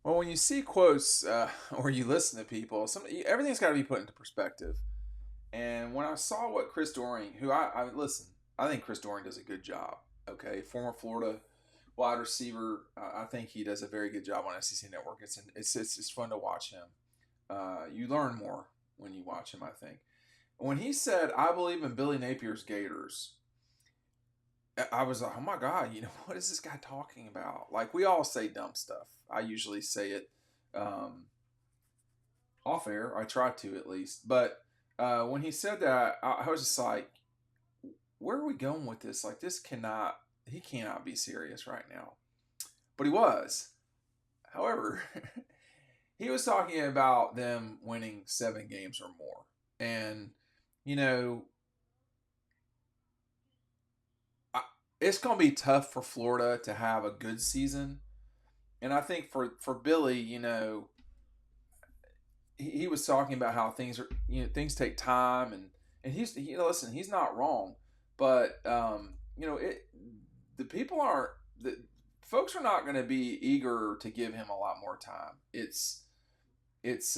Well, when you see quotes or you listen to people, everything's got to be put into perspective. And when I saw what Chris Doering, who I listen, I think Chris Doering does a good job. Okay, former Florida wide receiver. I think he does a very good job on SEC Network. It's fun to watch him. You learn more when you watch him, I think. When he said, "I believe in Billy Napier's Gators," I was like, "Oh my God, what is this guy talking about?" Like we all say dumb stuff. I usually say it um, off air. I try to at least. But when he said that, I was just like, "Where are we going with this? Like this cannot. He cannot be serious right now." But he was. However, he was talking about them winning 7 games or more. And, you know, it's going to be tough for Florida to have a good season. And I think for Billy, he was talking about how things take time. And listen, he's not wrong. But, the people aren't, the folks are not going to be eager to give him a lot more time. It's here's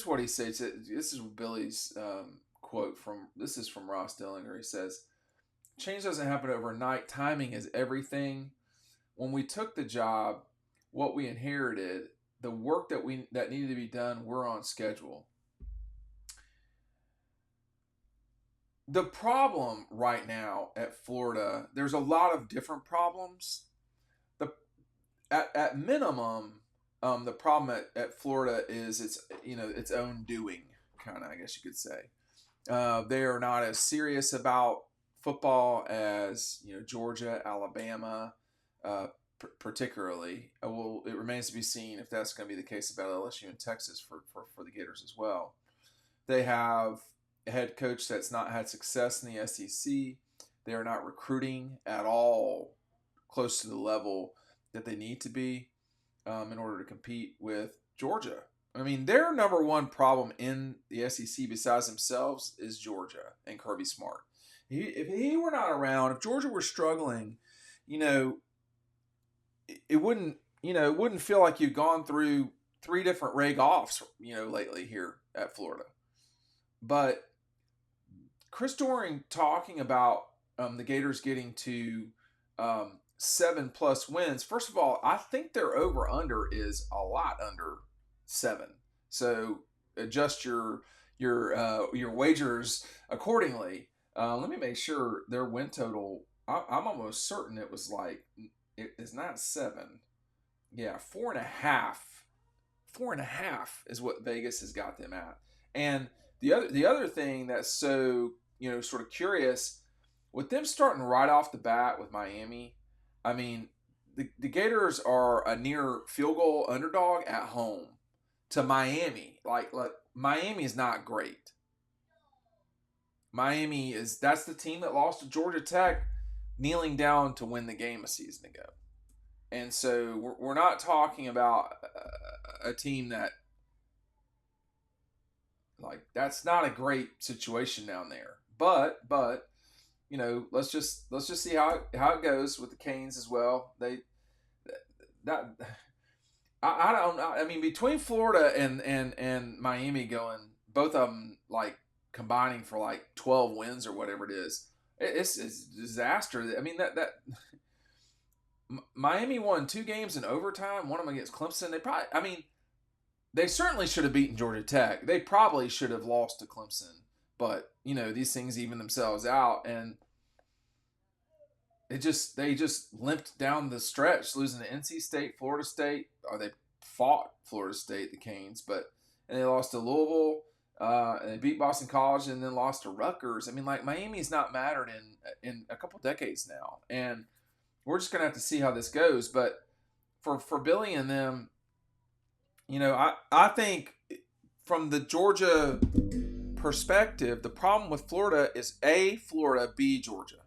what he says. This is Billy's quote this is from Ross Dillinger. He says, "Change doesn't happen overnight. Timing is everything. When we took the job, what we inherited, the work that needed to be done, we're on schedule." The problem right now at Florida, there's a lot of different problems. The at minimum, the problem at Florida is its own doing, kind of, I guess you could say. They are not as serious about football as Georgia, Alabama, particularly. Well, it remains to be seen if that's going to be the case about LSU and Texas for the Gators as well. They have a head coach that's not had success in the SEC. They are not recruiting at all close to the level that they need to be in order to compete with Georgia. I mean, their number one problem in the SEC besides themselves is Georgia and Kirby Smart. If he were not around, if Georgia were struggling, it wouldn't feel like you've gone through 3 different Ray Goffs, lately here at Florida. But Chris Doering talking about the Gators getting to 7+ wins. First of all, I think their over under is a lot under 7. So adjust your wagers accordingly. Let me make sure their win total. I'm almost certain it was it's not 7. Yeah, 4.5. 4.5 is what Vegas has got them at. And the other thing that's so sort of curious with them starting right off the bat with Miami. I mean, the Gators are a near field goal underdog at home to Miami. Like Miami is not great. That's the team that lost to Georgia Tech, kneeling down to win the game a season ago. And so we're not talking about a team that that's not a great situation down there. But let's just see how it goes with the Canes as well. I don't know. I mean, between Florida and Miami going, both of them combining for 12 wins or whatever it is, it's a disaster. I mean that Miami won 2 games in overtime. One of them against Clemson. They certainly should have beaten Georgia Tech. They probably should have lost to Clemson. But, these things even themselves out. And they just limped down the stretch, losing to NC State, Florida State. Or they fought Florida State, the Canes. And they lost to Louisville. And they beat Boston College and then lost to Rutgers. I mean, Miami's not mattered in a couple decades now. And we're just going to have to see how this goes. But for Billy and them, I think from the Georgia perspective, the problem with Florida is A, Florida, B, Georgia.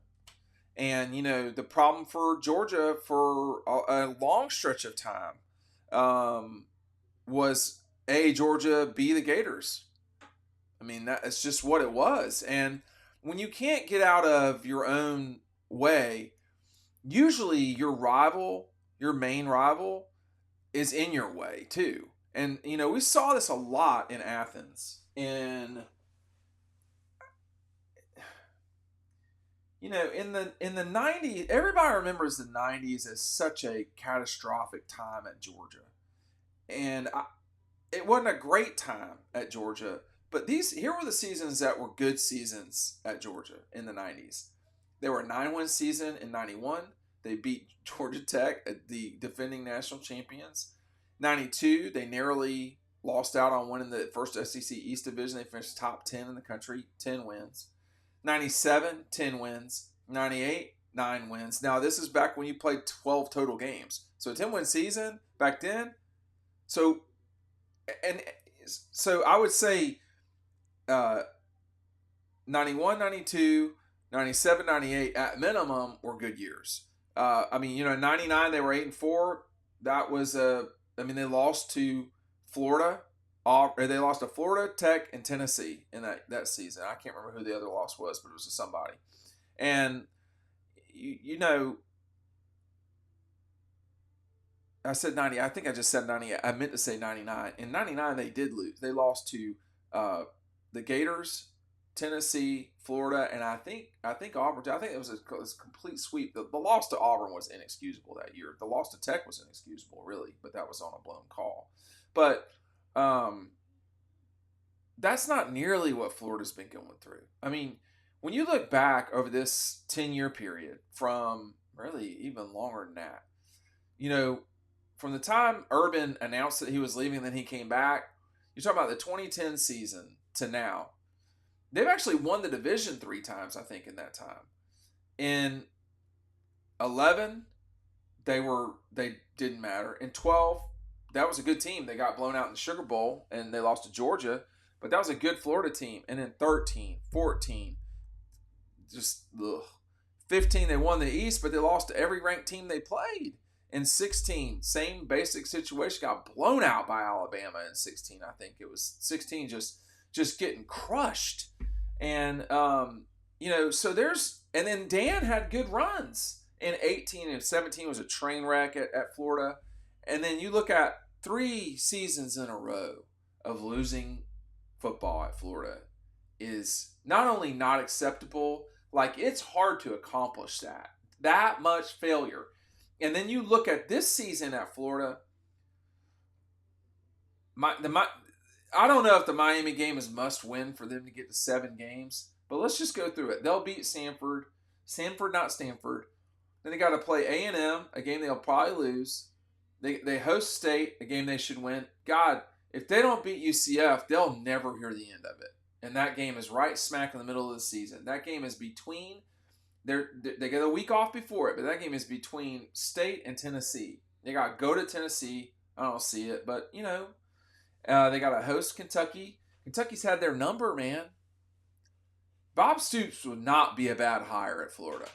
And, the problem for Georgia for a long stretch of time was A, Georgia, B, the Gators. I mean, that's just what it was. And when you can't get out of your own way, usually your main rival, is in your way too. And we saw this a lot in Athens. In the 90s, everybody remembers the 90s as such a catastrophic time at Georgia. And it wasn't a great time at Georgia, but here were the seasons that were good seasons at Georgia in the 90s. They were a 9-win season in 91. They beat Georgia Tech, the defending national champions. 92, they narrowly lost out on winning the first SEC East Division. They finished top 10 in the country, 10 wins. 97, 10 wins. 98, 9 wins. Now, this is back when you played 12 total games. So a 10-win season back then. So I would say 91, 92, 97, 98 at minimum were good years. 99 they were 8-4. That was they lost to Florida. They lost to Florida, Tech, and Tennessee in that season. I can't remember who the other loss was, but it was to somebody. And I said 90. I think I just said 90. I meant to say 99. In 99, they did lose. They lost to the Gators, Tennessee, Florida, and I think Auburn. I think it was a complete sweep. The loss to Auburn was inexcusable that year. The loss to Tech was inexcusable, really, but that was on a blown call. But that's not nearly what Florida's been going through. I mean, when you look back over this 10-year period, from really even longer than that, from the time Urban announced that he was leaving and then he came back, you're talking about the 2010 season to now. They've actually won the division 3 times, I think, in that time. In 11, they didn't matter. In 12, that was a good team. They got blown out in the Sugar Bowl and they lost to Georgia, but that was a good Florida team. And in 13, 14, 15, they won the East, but they lost to every ranked team they played. In 16, same basic situation, got blown out by Alabama in 16. I think it was 16, just getting crushed. And so and then Dan had good runs in 18, and 17 was a train wreck at Florida. And then you look at 3 seasons in a row of losing football at Florida is not only not acceptable, like it's hard to accomplish that much failure. And then you look at this season at Florida. I don't know if the Miami game is must win for them to get to 7 games, but let's just go through it. They'll beat Samford, not Stanford. Then they got to play A&M, a game they'll probably lose. They host State, a game they should win. God, if they don't beat UCF, they'll never hear the end of it. And that game is right smack in the middle of the season. That game is between. They get a week off before it, but that game is between State and Tennessee. They got to go to Tennessee. I don't see it, but they got to host Kentucky. Kentucky's had their number, man. Bob Stoops would not be a bad hire at Florida.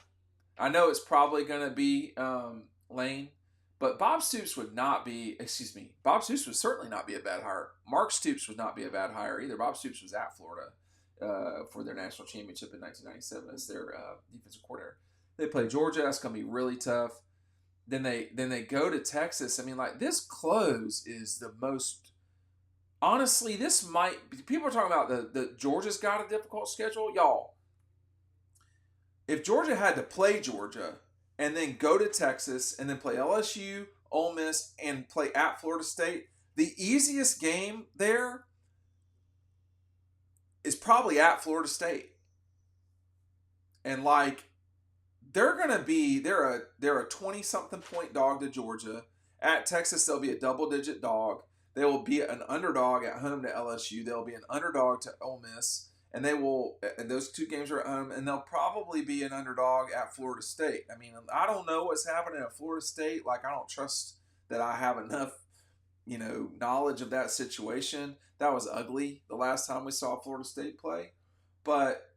I know it's probably going to be Lane, but Bob Stoops would certainly not be a bad hire. Mark Stoops would not be a bad hire either. Bob Stoops was at Florida for their national championship in 1997 as their defensive coordinator. They play Georgia. That's going to be really tough. Then they go to Texas. I mean, like, this close is the most. Honestly, this might. People are talking about the Georgia's got a difficult schedule, y'all. If Georgia had to play Georgia and then go to Texas and then play LSU, Ole Miss, and play at Florida State, the easiest game there is probably at Florida State. And they're a 20-something point dog to Georgia. At Texas, they'll be a double-digit dog. They will be an underdog at home to LSU. They'll be an underdog to Ole Miss. And those 2 games are at home, and they'll probably be an underdog at Florida State. I mean, I don't know what's happening at Florida State. I don't trust that I have enough, knowledge of that situation. That was ugly the last time we saw Florida State play. But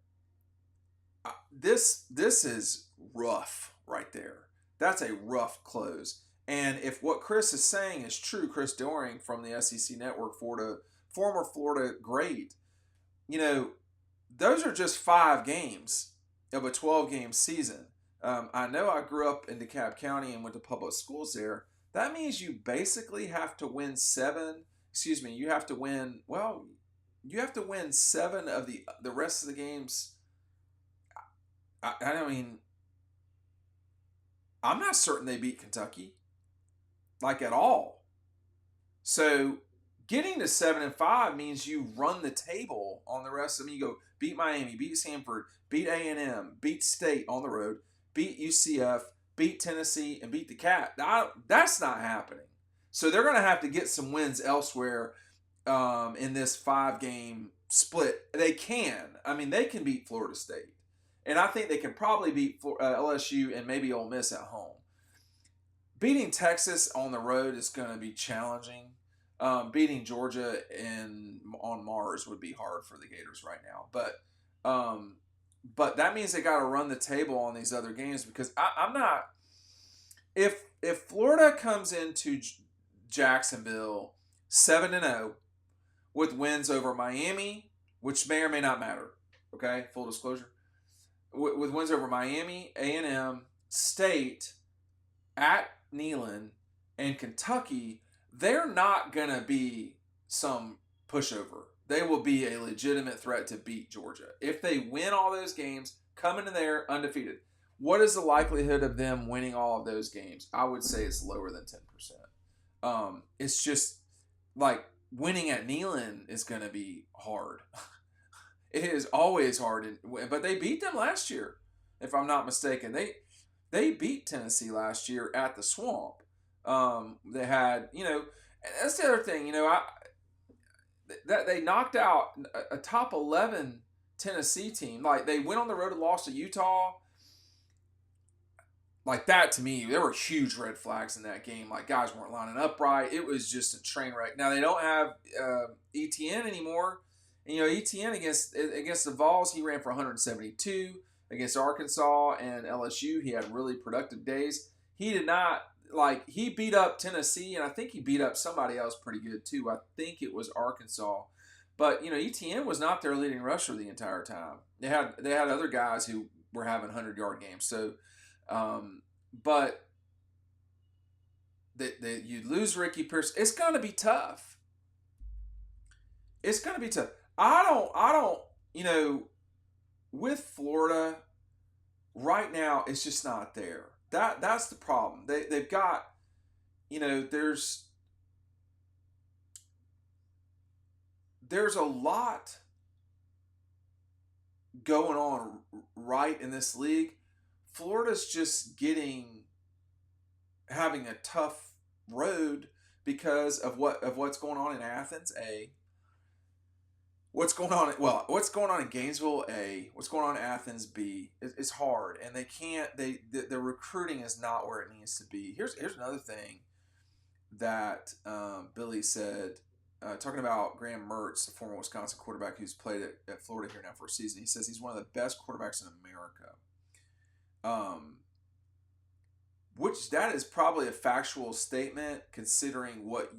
this is rough right there. That's a rough close. And if what Chris is saying is true, Chris Doering from the SEC Network, former Florida great, those are just 5 games of a 12-game season. I know I grew up in DeKalb County and went to public schools there. that means you basically have to win seven. Excuse me, you have to win. Well, you have to win seven of the rest of the games. I mean, I'm not certain they beat Kentucky, like at all. So getting to 7-5 means you run the table on the rest of them. You go beat Miami, beat Samford, beat A&M, beat State on the road, beat UCF, beat Tennessee, and beat the Cat. That's not happening. So they're going to have to get some wins elsewhere in this 5-game split. They can. I mean, they can beat Florida State. And I think they can probably beat LSU and maybe Ole Miss at home. Beating Texas on the road is going to be challenging. Beating Georgia on Mars would be hard for the Gators right now. But that means they got to run the table on these other games, because I'm not. If Florida comes into Jacksonville 7-0 with wins over Miami, which may or may not matter, okay, full disclosure, with wins over Miami, A&M, State, at Neyland, and Kentucky, they're not going to be some pushover. They will be a legitimate threat to beat Georgia. If they win all those games, come into there undefeated. What is the likelihood of them winning all of those games? I would say it's lower than 10%. It's just like winning at Neyland is going to be hard. It is always hard, but they beat them last year, if I'm not mistaken. They beat Tennessee last year at the Swamp. They had, and that's the other thing, that they knocked out a top 11 Tennessee team. Like, they went on the road and lost to Utah. Like, that to me, there were huge red flags in that game. Like, guys weren't lining up right. It was just a train wreck. Now, they don't have ETN anymore. And, ETN against the Vols, he ran for 172. Against Arkansas and LSU, he had really productive days. He did not, he beat up Tennessee, and I think he beat up somebody else pretty good too. I think it was Arkansas. But, ETN was not their leading rusher the entire time. They had other guys who were having 100-yard games. So, but you lose Ricky Pierce. It's going to be tough. It's going to be tough. I don't, with Florida, right now, it's just not there. That's the problem. They've got, there's a lot going on right in this league. Florida's just having a tough road because of what's going on in Athens, A. What's going on in Gainesville, A. What's going on in Athens, B. It's hard, and they can't. The recruiting is not where it needs to be. Here's another thing that Billy said, talking about Graham Mertz, the former Wisconsin quarterback who's played at Florida here now for a season. He says he's one of the best quarterbacks in America. Which that is probably a factual statement, considering what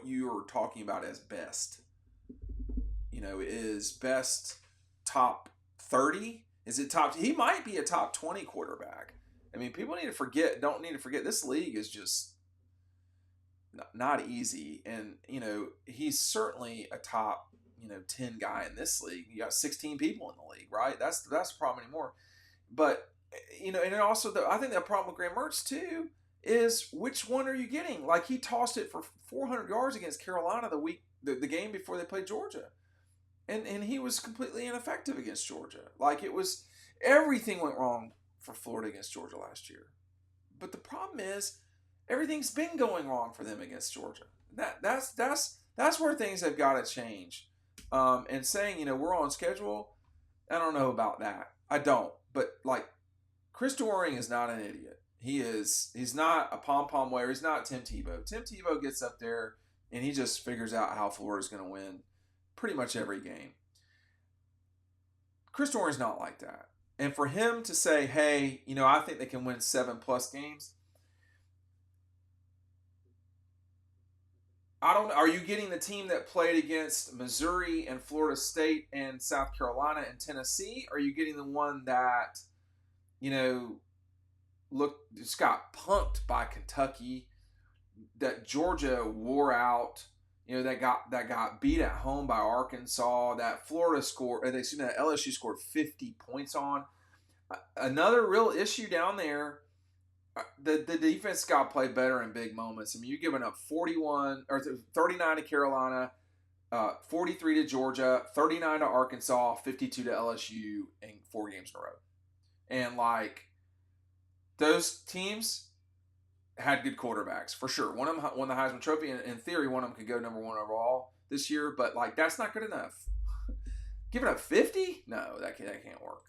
you are talking about as best. Is best top 30? Is it top? He might be a top 20 quarterback. I mean, people don't need to forget this league is just not easy. And, he's certainly a top, 10 guy in this league. You got 16 people in the league, right? That's the problem anymore. But, and then also, I think the problem with Graham Mertz, too, is which one are you getting? Like, he tossed it for 400 yards against Carolina the game before they played Georgia. And he was completely ineffective against Georgia. Like, everything went wrong for Florida against Georgia last year. But the problem is, everything's been going wrong for them against Georgia. That's where things have got to change. And saying, we're on schedule, I don't know about that. I don't. But, Chris Doering is not an idiot. He's not a pom-pom wearer. He's not Tim Tebow. Tim Tebow gets up there, and he just figures out how Florida's going to win pretty much every game. Chris Doering's not like that. And for him to say, hey, I think they can win 7+ games, are you getting the team that played against Missouri and Florida State and South Carolina and Tennessee? Or are you getting the one that, just got punked by Kentucky. That Georgia wore out. That got beat at home by Arkansas. That Florida scored. That LSU scored 50 points on. Another real issue down there. The defense got to play better in big moments. I mean, you're giving up 39 to Carolina, 43 to Georgia, 39 to Arkansas, 52 to LSU in 4 games in a row. And those teams had good quarterbacks for sure. One of them won the Heisman Trophy. In theory, one of them could go number 1 overall this year. But that's not good enough. Giving up 50? No, that can't work.